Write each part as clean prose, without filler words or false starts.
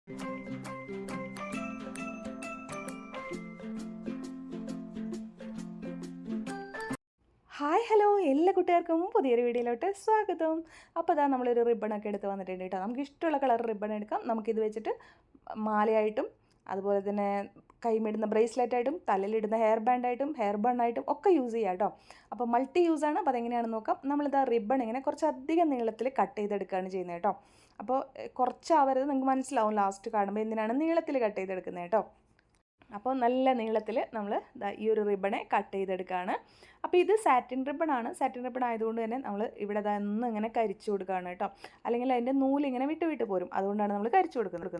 Hi hello എല്ലാ കുട്ടികൾക്കും പുതിയൊരു വീഡിയോയിലോട്ട് സ്വാഗതം. അപ്പോൾ അതാ നമ്മളൊരു റിബണൊക്കെ എടുത്ത് വന്നിട്ടുണ്ട് കേട്ടോ. നമുക്ക് ഇഷ്ടമുള്ള കളർ റിബൺ എടുക്കാം. നമുക്കിത് വെച്ചിട്ട് മാലയായിട്ടും അതുപോലെ തന്നെ കൈമിടുന്ന ബ്രേസ്ലെറ്റായിട്ടും തലയിലിടുന്ന ഹെയർ ബാൻഡായിട്ടും ഹെയർ ബണ്ണായിട്ടും ഒക്കെ യൂസ് ചെയ്യാം കേട്ടോ. അപ്പോൾ മൾട്ടി യൂസാണ്. അപ്പോൾ അതെങ്ങനെയാണെന്ന് നോക്കാം. നമ്മളിതാ റിബൺ ഇങ്ങനെ കുറച്ചധികം നീളത്തിൽ കട്ട് ചെയ്തെടുക്കുകയാണ് ചെയ്യുന്നത് കേട്ടോ. അപ്പോൾ കുറച്ചാവരുത്, നിങ്ങൾക്ക് മനസ്സിലാവും ലാസ്റ്റ് കാണുമ്പോൾ എന്തിനാണ് നീളത്തിൽ കട്ട് ചെയ്തെടുക്കുന്നത് കേട്ടോ. അപ്പോൾ നല്ല നീളത്തിൽ നമ്മൾ ഈ ഒരു റിബണെ കട്ട് ചെയ്തെടുക്കുകയാണ്. അപ്പോൾ ഇത് സാറ്റിൻ റിബണാണ്. സാറ്റിൻ റിബൺ ആയതുകൊണ്ട് തന്നെ നമ്മൾ ഇവിടെ ഒന്ന് ഇങ്ങനെ കരിച്ചു കൊടുക്കുകയാണ് കേട്ടോ. അല്ലെങ്കിൽ അതിൻ്റെ നൂലിങ്ങനെ വിട്ട് വിട്ട് പോരും. അതുകൊണ്ടാണ് നമ്മൾ കരിച്ചു കൊടുക്കുന്നത്.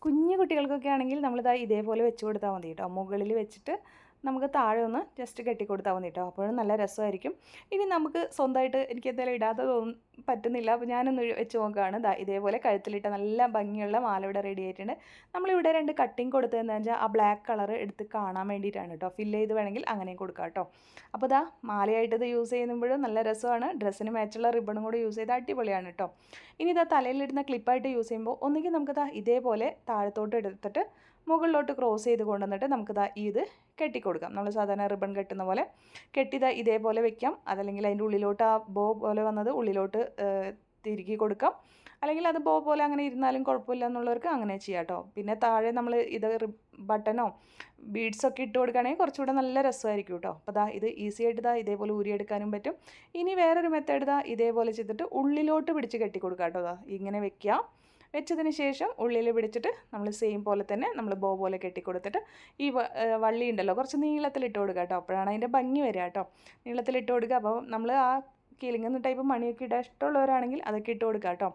കുഞ്ഞു കുട്ടികൾക്കൊക്കെ ആണെങ്കിൽ നമ്മളിതാ ഇതേപോലെ വെച്ച് കൊടുത്താൽ മതി കേട്ടോ. മുകളിൽ വെച്ചിട്ട് നമുക്ക് താഴെ ഒന്ന് ജസ്റ്റ് കെട്ടിക്കൊടുത്താൽ മതി കേട്ടോ. അപ്പോഴും നല്ല രസമായിരിക്കും. ഇനി നമുക്ക് സ്വന്തമായിട്ട് എനിക്ക് എന്തായാലും ഇടാതെ പറ്റുന്നില്ല. അപ്പോൾ ഞാനൊന്ന് വെച്ച് നോക്കുകയാണ്. ഇതേപോലെ കഴുത്തിലിട്ട നല്ല ഭംഗിയുള്ള മാല ഇവിടെ റെഡി ആയിട്ടുണ്ട്. നമ്മളിവിടെ 2 കട്ടിങ് കൊടുത്തതെന്ന് വെച്ചാൽ ആ ബ്ലാക്ക് കളർ എടുത്ത് കാണാൻ വേണ്ടിയിട്ടാണ് കേട്ടോ. ഫില്ല് ചെയ്ത് വേണമെങ്കിൽ അങ്ങനെയും കൊടുക്കാം കേട്ടോ. അപ്പോൾ മാലയായിട്ട് ഇത് യൂസ് ചെയ്യുമ്പോഴും നല്ല രസമാണ്. ഡ്രസ്സിന് മാച്ചുള്ള റിബണും കൂടി യൂസ് ചെയ്ത് അടിപൊളിയാണ് കേട്ടോ. ഇനി തലയിലിടുന്ന ക്ലിപ്പായിട്ട് യൂസ് ചെയ്യുമ്പോൾ ഒന്നുകിൽ നമുക്ക് ഇതേപോലെ താഴത്തോട്ട് എടുത്തിട്ട് മുകളിലോട്ട് ക്രോസ് ചെയ്ത് കൊണ്ടുവന്നിട്ട് നമുക്ക് ഇത് കെട്ടിക്കൊടുക്കാം. നമ്മൾ സാധാരണ റിബൺ കെട്ടുന്ന പോലെ കെട്ടി ഇതേപോലെ വെക്കാം. അതല്ലെങ്കിൽ അതിൻ്റെ ഉള്ളിലോട്ട് ആ ബോ പോലെ വന്നത് ഉള്ളിലോട്ട് തിരുകി കൊടുക്കാം. അല്ലെങ്കിൽ അത് ബോ പോലെ അങ്ങനെ ഇരുന്നാലും കുഴപ്പമില്ല എന്നുള്ളവർക്ക് അങ്ങനെ ചെയ്യാം കേട്ടോ. പിന്നെ താഴെ നമ്മൾ ഇത് ബട്ടണോ ബീഡ്സൊക്കെ ഇട്ട് കൊടുക്കുകയാണെങ്കിൽ കുറച്ചുകൂടെ നല്ല രസമായിരിക്കും കേട്ടോ. അപ്പോൾ ഇത് ഈസി ആയിട്ട് ഇതേപോലെ ഊരിയെടുക്കാനും പറ്റും. ഇനി വേറൊരു മെത്തേഡ് ഇതേപോലെ ചെയ്തിട്ട് ഉള്ളിലോട്ട് പിടിച്ച് കെട്ടി കൊടുക്കാം കേട്ടോ. ഇങ്ങനെ വെക്കുക. വെച്ചതിന് ശേഷം ഉള്ളിൽ പിടിച്ചിട്ട് നമ്മൾ സെയിം പോലെ തന്നെ നമ്മൾ ബോ പോലെ കെട്ടിക്കൊടുത്തിട്ട് ഈ വള്ളി ഉണ്ടല്ലോ കുറച്ച് നീളത്തിലിട്ട് കൊടുക്കുക കേട്ടോ. അപ്പോഴാണ് അതിൻ്റെ ഭംഗി വരിക കേട്ടോ. നീളത്തിലിട്ട് കൊടുക്കുക. അപ്പോൾ നമ്മൾ ആ കിളിങ്ങുന്ന ടൈപ്പ് മണിയൊക്കെ ഇടാൻ ഇഷ്ടമുള്ളവരാണെങ്കിൽ അതൊക്കെ ഇട്ട് കൊടുക്കുക കേട്ടോ.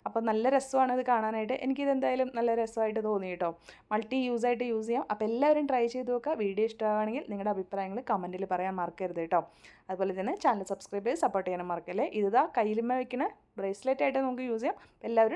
അപ്പോൾ നല്ല രസമാണ് ഇത് കാണാനായിട്ട്. എനിക്കിതെന്തായാലും നല്ല രസമായിട്ട് തോന്നി കേട്ടോ. മൾട്ടി യൂസായിട്ട് യൂസ് ചെയ്യാം. അപ്പോൾ എല്ലാവരും ട്രൈ ചെയ്ത് നോക്കുക. വീഡിയോ ഇഷ്ടമാണെങ്കിൽ നിങ്ങളുടെ അഭിപ്രായങ്ങൾ കമൻറ്റിൽ പറയാൻ മറക്കരുത് കേട്ടോ. അതുപോലെ തന്നെ ചാനൽ സബ്സ്ക്രൈബ് ചെയ്ത് സപ്പോർട്ട് ചെയ്യാനും മറക്കല്ലേ. കയ്യിലുമ്മ വയ്ക്കുന്ന ബ്രേസ്ലെറ്റ് ആയിട്ട് നമുക്ക് യൂസ് ചെയ്യാം. എല്ലാവരും